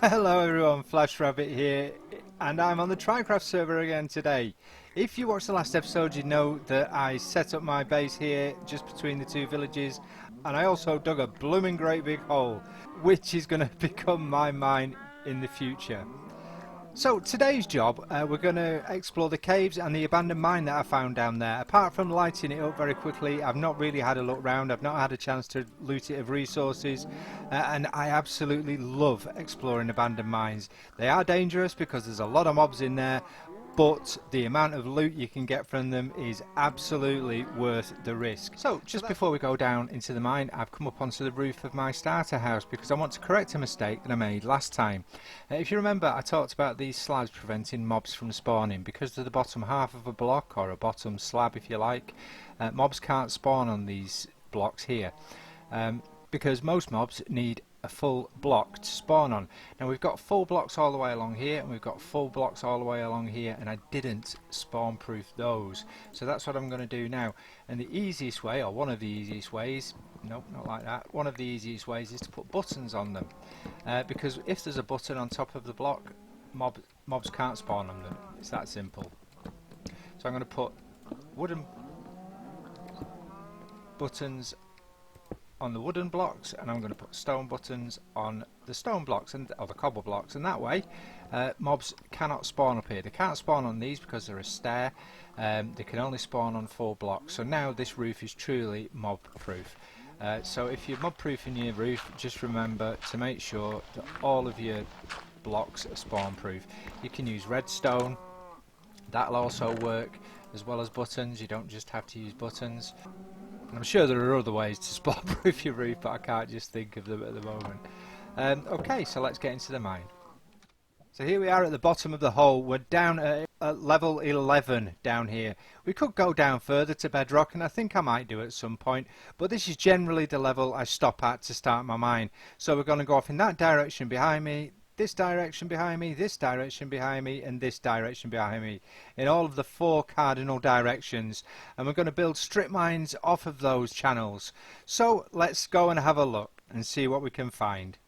Hello everyone, FLASHRABBIT here, and I'm on the TRYCRAFT server again today. If you watched the last episode, you know that I set up my base here just between the two villages, and I also dug a blooming great big hole, which is going to become my mine in the future. So today's job, we're going to explore the caves and the abandoned mine that I found down there. Apart from lighting it up very quickly, I've not really had a look round. I've not had a chance to loot it of resources, and I absolutely love exploring abandoned mines. They are dangerous because there's a lot of mobs in there, but the amount of loot you can get from them is absolutely worth the risk. So just before we go down into the mine, I've come up onto the roof of my starter house because I want to correct a mistake that I made last time. If you remember, I talked about these slabs preventing mobs from spawning because they're the bottom half of a block, or a bottom slab if you like. Mobs can't spawn on these blocks here because most mobs need a full block to spawn on. Now we've got full blocks all the way along here, and we've got full blocks all the way along here, and I didn't spawn proof those, so that's what I'm going to do now. And the easiest way, or one of the easiest ways, nope, not like that, one of the easiest ways is to put buttons on them, because if there's a button on top of the block, mobs can't spawn on them. It's that simple. So I'm going to put wooden buttons on the wooden blocks, and I'm going to put stone buttons on the stone blocks, or the cobble blocks, and that way mobs cannot spawn up here. They can't spawn on these because they're a stair. They can only spawn on 4 blocks. So now this roof is truly mob proof. So if you're mob proofing your roof, just remember to make sure that all of your blocks are spawn proof. You can use redstone, that'll also work, as well as buttons. You don't just have to use buttons. I'm sure there are other ways to spawn-proof your roof, but I can't just think of them at the moment. Okay, so let's get into the mine. So here we are at the bottom of the hole. We're down at level 11 down here. We could go down further to bedrock, and I think I might do at some point, but this is generally the level I stop at to start my mine. So we're going to go off in that direction behind me, this direction behind me, this direction behind me, and this direction behind me, in all of the 4 cardinal directions, and we're going to build strip mines off of those channels. So let's go and have a look and see what we can find.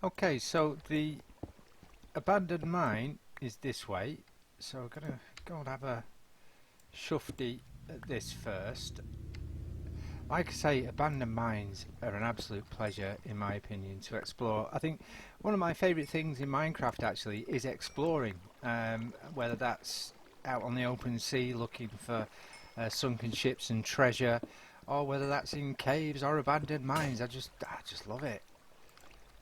Okay, so the abandoned mine is this way, so we're going to go and have a shufty at this first. Like I say, abandoned mines are an absolute pleasure, in my opinion, to explore. I think one of my favourite things in Minecraft actually is exploring, whether that's out on the open sea looking for sunken ships and treasure, or whether that's in caves or abandoned mines. I just love it.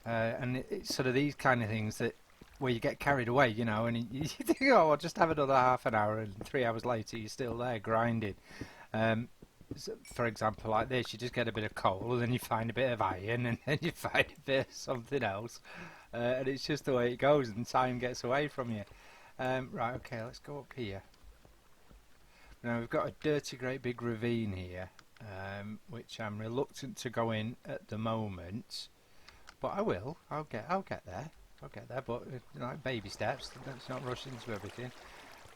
And it's sort of these kind of things that where you get carried away, you know, and you think, oh, I'll just have another half an hour, and 3 hours later you're still there grinding. So for example, like this, you just get a bit of coal, and then you find a bit of iron, and then you find a bit of something else, and it's just the way it goes, and time gets away from you. Right, okay, let's go up here. Now we've got a dirty great big ravine here, which I'm reluctant to go in at the moment, but I will. I'll get there, but like baby steps. Let's not rush into everything.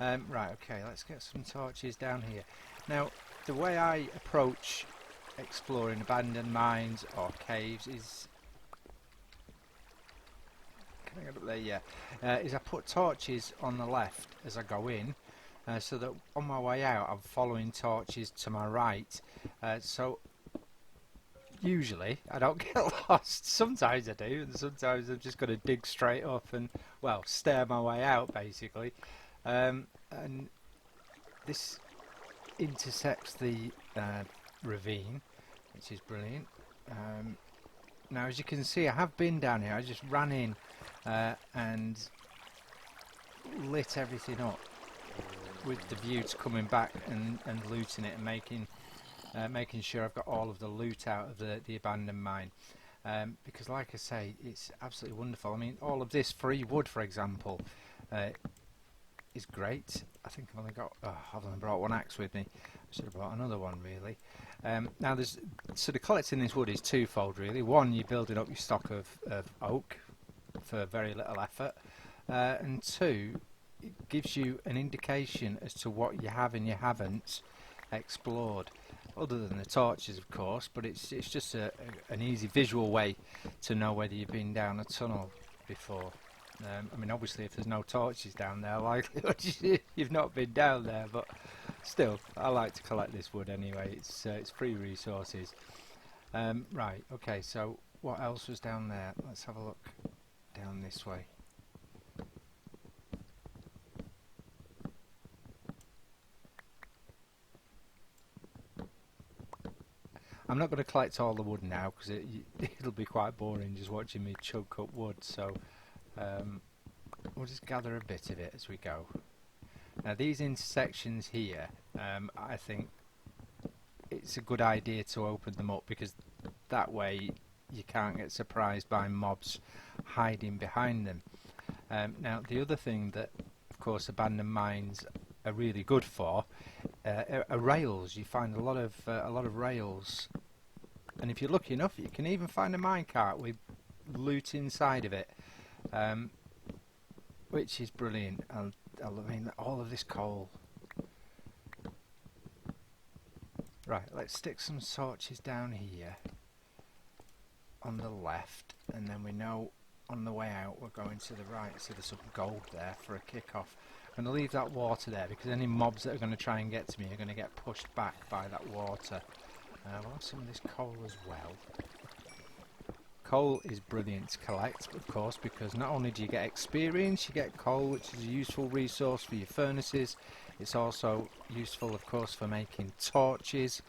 Right, okay, let's get some torches down here. Now, the way I approach exploring abandoned mines or caves is... Can I get up there? Yeah. Is I put torches on the left as I go in, so that on my way out I'm following torches to my right. So usually I don't get lost. Sometimes I do, and sometimes I'm just going to dig straight up and, well, stare my way out basically. And this intersects the ravine, which is brilliant. Now, as you can see, I have been down here. I just ran in and lit everything up with the view to coming back and looting it and making sure I've got all of the loot out of the abandoned mine. Because, like I say, it's absolutely wonderful. I mean, all of this free wood, for example, is great. I think I've only brought one axe with me. I should have brought another one, really. Now, so the collecting this wood is twofold, really. One, you're building up your stock of oak for very little effort, and two, it gives you an indication as to what you have and you haven't explored, other than the torches, of course. But it's just an easy visual way to know whether you've been down a tunnel before. I mean, obviously, if there's no torches down there, likely you've not been down there. But still, I like to collect this wood anyway. It's free resources. Right. Okay. So what else was down there? Let's have a look down this way. I'm not going to collect all the wood now because it'll be quite boring just watching me chunk up wood. So we'll just gather a bit of it as we go. Now these intersections here, I think it's a good idea to open them up because that way you can't get surprised by mobs hiding behind them. Now the other thing that, of course, abandoned mines are really good for are rails. You find a lot of rails, and if you're lucky enough, you can even find a minecart with loot inside of it, which is brilliant. I mean, all of this coal. Right, let's stick some torches down here on the left, and then we know on the way out we're going to the right, so there's some gold there for a kick-off. I'm going to leave that water there because any mobs that are going to try and get to me are going to get pushed back by that water. We'll have some of this coal as well. Coal is brilliant to collect, of course, because not only do you get experience, you get coal, which is a useful resource for your furnaces. It's also useful, of course, for making torches.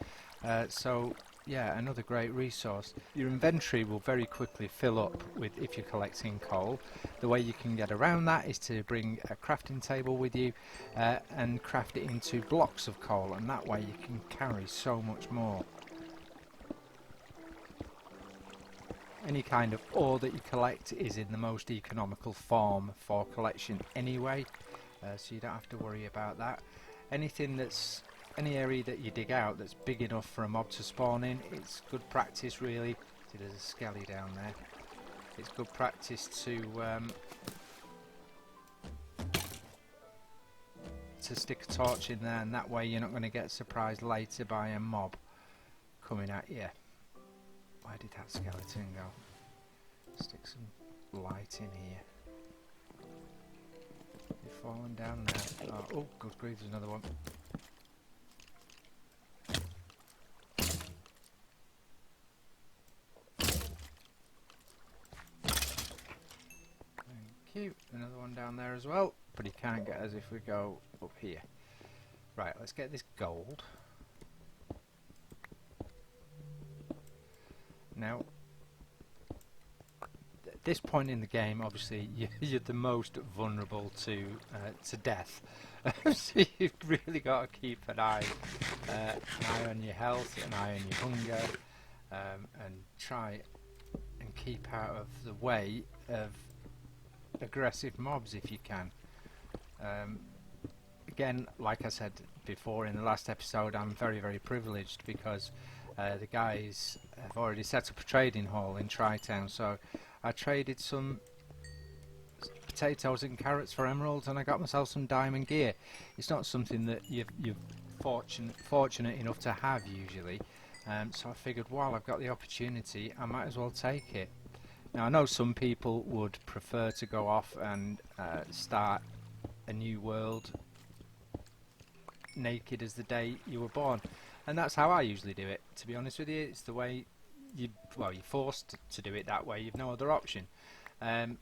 So yeah, another great resource. Your inventory will very quickly fill up with if you're collecting coal. The way you can get around that is to bring a crafting table with you and craft it into blocks of coal, and that way you can carry so much more. Any kind of ore that you collect is in the most economical form for collection anyway, so you don't have to worry about that. Any area that you dig out that's big enough for a mob to spawn in, it's good practice really. See, there's a skelly down there. It's good practice to stick a torch in there, and that way you're not going to get surprised later by a mob coming at you. Where did that skeleton go? Stick some light in here. You've fallen down there. Oh, good grief, there's another one. Thank you. Another one down there as well, but he can't get us if we go up here. Right, let's get this gold. Now, at this point in the game, obviously, you're the most vulnerable to death. So you've really got to keep an eye on your health, an eye on your hunger, and try and keep out of the way of aggressive mobs if you can. Again, like I said before in the last episode, I'm very, very privileged because the guys have already set up a trading hall in Tri-Town, so I traded some potatoes and carrots for emeralds, and I got myself some diamond gear. It's not something that you're fortunate enough to have usually, so I figured while I've got the opportunity, I might as well take it. Now I know some people would prefer to go off and start a new world naked as the day you were born. And that's how I usually do it, to be honest with you. It's the way you're forced to do it that way. You've no other option.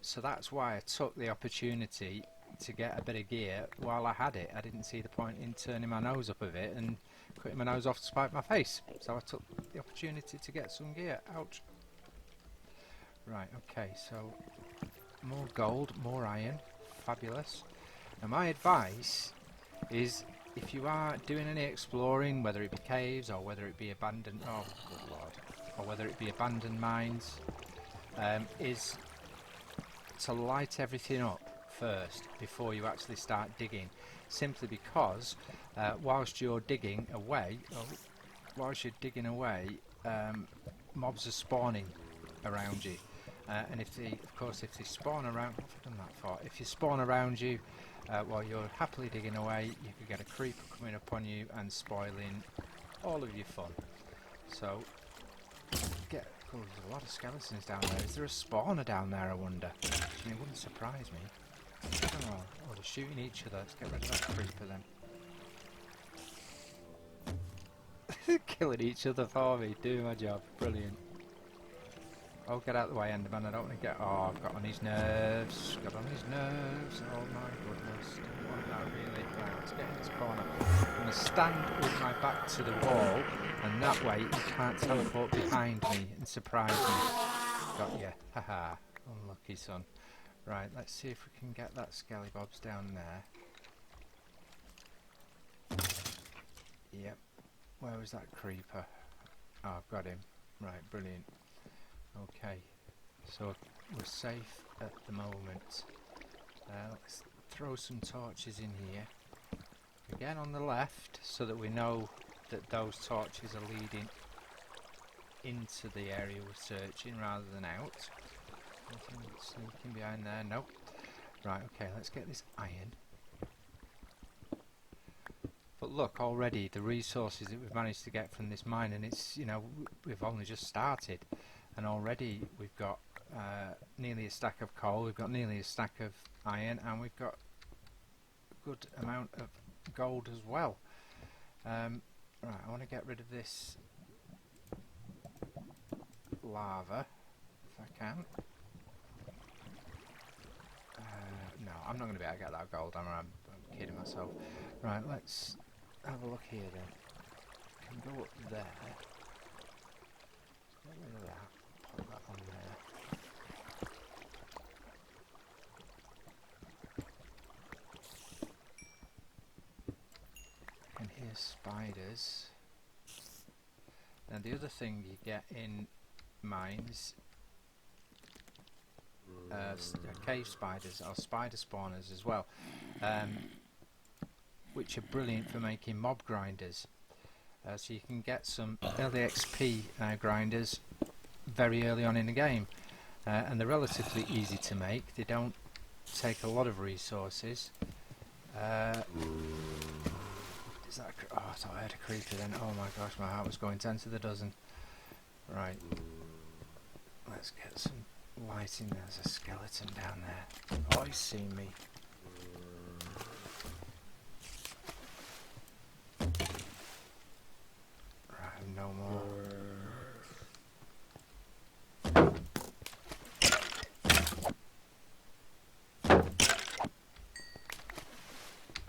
So that's why I took the opportunity to get a bit of gear while I had it. I didn't see the point in turning my nose up of it and cutting my nose off to spite my face. So I took the opportunity to get some gear. Ouch. Right, okay, so more gold, more iron. Fabulous. Now my advice is, if you are doing any exploring, whether it be caves or whether it be abandoned, oh good lord, or whether it be abandoned mines, is to light everything up first before you actually start digging. Simply because whilst you're digging away, mobs are spawning around you, and if they spawn around, what have I done that for? If you spawn around you while you're happily digging away, you could get a creeper coming up on you and spoiling all of your fun. So get... Oh, there's a lot of skeletons down there. Is there a spawner down there, I wonder? It wouldn't surprise me. Oh, they're shooting each other. Let's get rid of that creeper then. Killing each other for me, doing my job. Brilliant. Oh, get out of the way, Enderman. I don't want to get... Oh, I've got on his nerves. Got on his nerves. Oh my goodness. Don't want that really. Right, let's get in this corner. I'm going to stand with my back to the wall, and that way he can't teleport behind me and surprise me. Got you. Haha. Unlucky son. Right, let's see if we can get that Skellybobs down there. Yep. Where was that creeper? Oh, I've got him. Right, brilliant. Okay, so we're safe at the moment. Let's throw some torches in here. Again on the left, so that we know that those torches are leading into the area we're searching rather than out. Anything sneaking behind there? Nope. Right, okay, let's get this iron. But look, already the resources that we've managed to get from this mine, and it's, you know, we've only just started. And already we've got nearly a stack of coal, we've got nearly a stack of iron, and we've got a good amount of gold as well. Right, I want to get rid of this lava, if I can. No, I'm not going to be able to get that gold, I'm kidding myself. Right, let's have a look here then. Can go up there. Get rid of that. Put that on there. I can hear spiders. Now the other thing you get in mines, cave spiders are spider spawners as well, which are brilliant for making mob grinders. So you can get some early XP grinders very early on in the game, and they're relatively easy to make. They don't take a lot of resources. Is that oh, I thought I had a creeper then. Oh my gosh, my heart was going 10 to the dozen. Right, let's get some light in. There's a skeleton down there. Oh, he's seen me. Right, no more.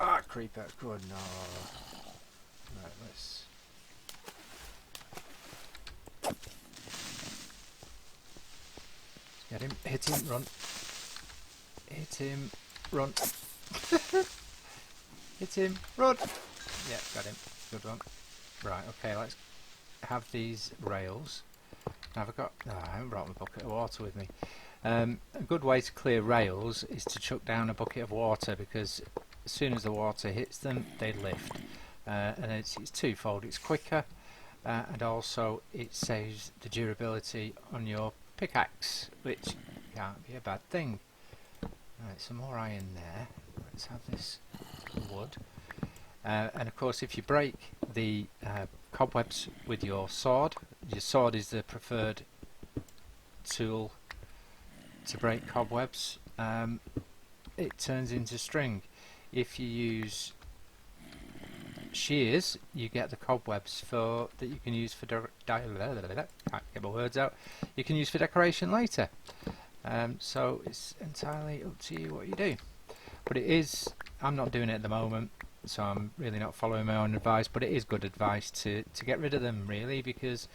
Ah, creeper. Good, no. Right, let's... Get him, hit him, run. Hit him, run. Hit him, run. Yeah, got him. Good one. Right, okay, let's have these rails. Now I've got... Oh, I haven't brought my bucket of water with me. A good way to clear rails is to chuck down a bucket of water, because as soon as the water hits them, they lift. And it's twofold. It's quicker, and also it saves the durability on your pickaxe, which can't be a bad thing. Right, some more iron there. Let's have this wood. And of course, if you break the cobwebs with your sword is the preferred tool to break cobwebs. It turns into string. If you use shears, you get the cobwebs that you can use for can't get my words out. You can use for decoration later. So it's entirely up to you what you do. But it is, I'm not doing it at the moment, so I'm really not following my own advice, but it is good advice to get rid of them, really, because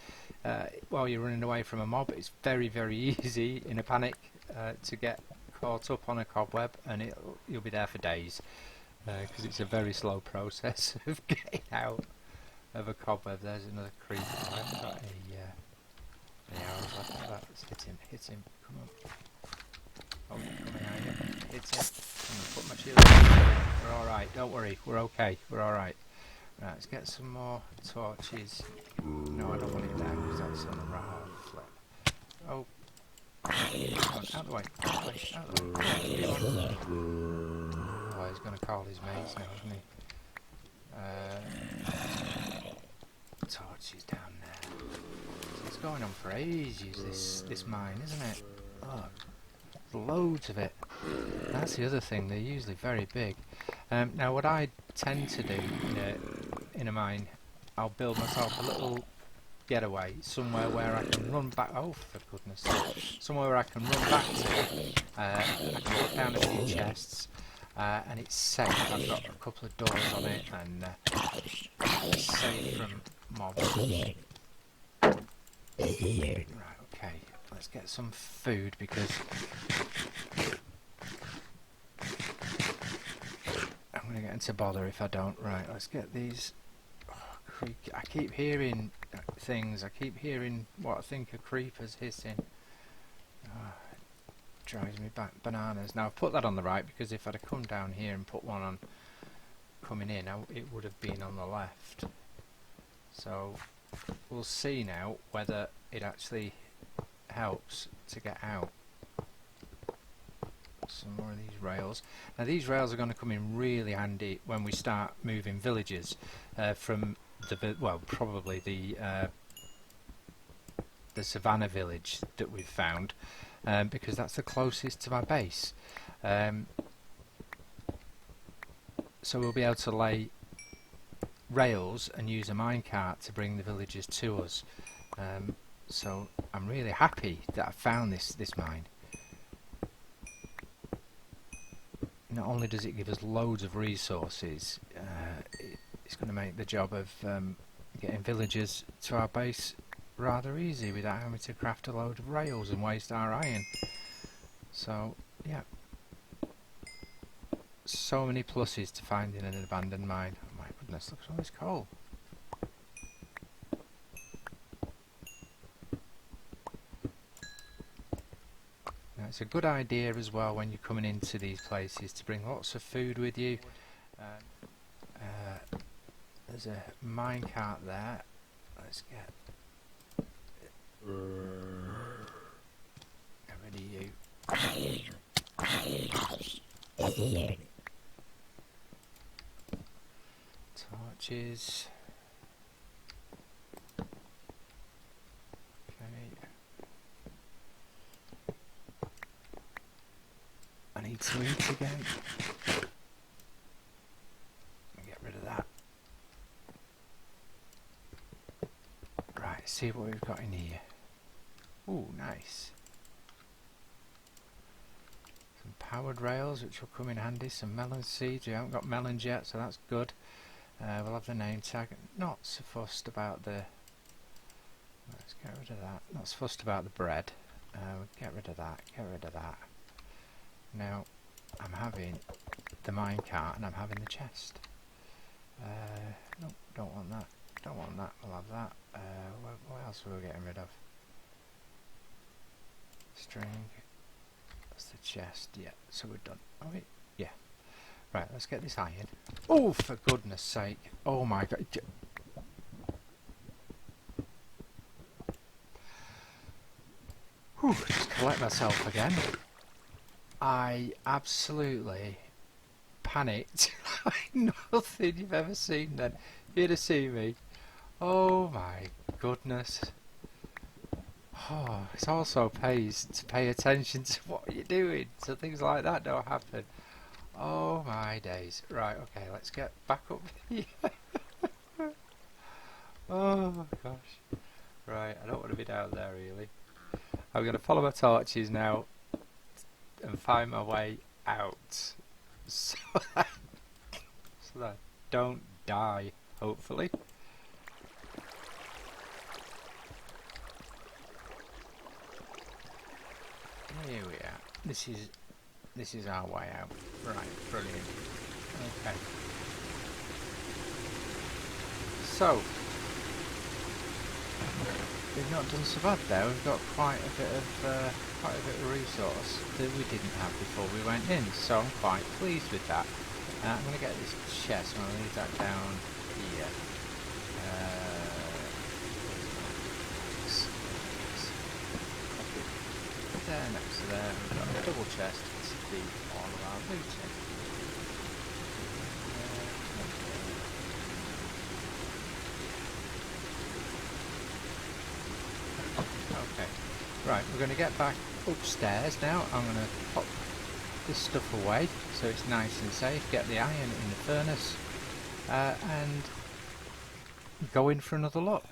while you're running away from a mob, it's very, very easy in a panic to get caught up on a cobweb, and you'll be there for days, because it's a very slow process of getting out of a cobweb. There's another creeper. I've got any arrows left of that. Let's hit him, come on. Oh, coming at you. Hit him. I'm going to put my shield on. We're alright, don't worry, we're okay, we're alright. Right, let's get some more torches. No, I don't want it there, because that's on the right flip. Oh. Come on, out the way, out the way, out the way. Oh, he's going to call his mates now, isn't he? Torches down there. Let's going on for ages, this mine, isn't it? Look, loads of it. That's the other thing, they're usually very big. Now what I tend to do in a mine, I'll build myself a little getaway, somewhere where I can run back, oh for goodness sake, somewhere where I can run back to. I can put down a few chests, and it's safe. I've got a couple of doors on it, and it's safe from mobs. Right, okay, let's get some food because I'm going to get into bother if I don't. Right, let's get these. I keep hearing things. I keep hearing what I think are creepers hissing. It drives me back bananas. Now I've put that on the right because if I'd have come down here and put one on coming in, it would have been on the left. So we'll see now whether it actually helps to get out. Some more of these rails. Now these rails are going to come in really handy when we start moving villages from probably the savannah village that we've found, because that's the closest to my base. So we'll be able to lay rails and use a minecart to bring the villagers to us. So I'm really happy that I found this mine. Not only does it give us loads of resources, it's going to make the job of getting villagers to our base rather easy without having to craft a load of rails and waste our iron. So yeah, so many pluses to finding an abandoned mine. Oh my goodness, look at all this coal. Now it's a good idea as well when you're coming into these places to bring lots of food with you. There's a minecart there. Let's get rid of you. Torches. Okay. I need to eat again. Get rid of that. Right, see what we've got in here. Ooh, nice. Some powered rails which will come in handy, some melon seeds. We haven't got melons yet, so that's good. We'll have the name tag. Not so fussed about the... Let's get rid of that. Not so fussed about the bread. Get rid of that, get rid of that. Now, I'm having the minecart and I'm having the chest. Nope, don't want that. Don't want that, we'll have that. What else are we getting rid of? String. That's the chest, yeah, so we're done. Oh wait, yeah. Right, let's get this iron. Oh, for goodness sake. Oh my god. Whew, just collect myself again. I absolutely panicked like nothing you've ever seen then. Here to see me. Oh my goodness. Oh, it also pays to pay attention to what you're doing so things like that don't happen. Oh my days. Right, okay, let's get back up here. Oh my gosh. Right, I don't want to be down there really. I'm going to follow my torches now and find my way out so that I don't die, hopefully. Here we are. This is our way out. Right, brilliant. Okay. So we've not done so bad there. We've got quite a bit of resource that we didn't have before we went in. So I'm quite pleased with that. I'm going to get this chest. I'm going to leave that down here. There, next to there, we've got a double chest to be all of our looting. Okay, right, we're going to get back upstairs now. I'm going to pop this stuff away so it's nice and safe, get the iron in the furnace, and go in for another look.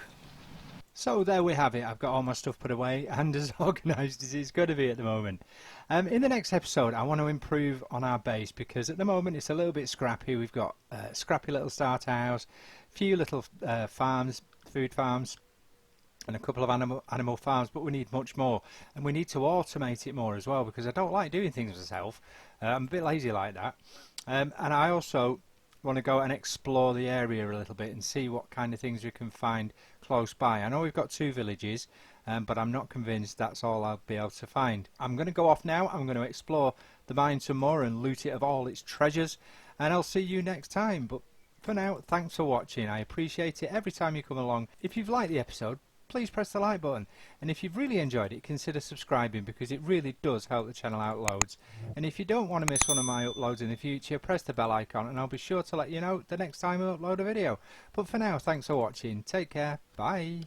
So there we have it. I've got all my stuff put away and as organised as it's going to be at the moment. In the next episode I want to improve on our base, because at the moment it's a little bit scrappy. We've got a scrappy little starter house, a few little farms, food farms, and a couple of animal farms, but we need much more, and we need to automate it more as well, because I don't like doing things myself. I'm a bit lazy like that, and I also want to go and explore the area a little bit and see what kind of things we can find close by. I know we've got 2 villages, but I'm not convinced that's all I'll be able to find. I'm going to go off now. I'm going to explore the mine some more and loot it of all its treasures, and I'll see you next time. But for now, thanks for watching. I appreciate it every time you come along. If you've liked the episode, please press the like button, and if you've really enjoyed it, consider subscribing, because it really does help the channel out loads. And if you don't want to miss one of my uploads in the future, press the bell icon and I'll be sure to let you know the next time I upload a video. But for now, thanks for watching, take care, bye.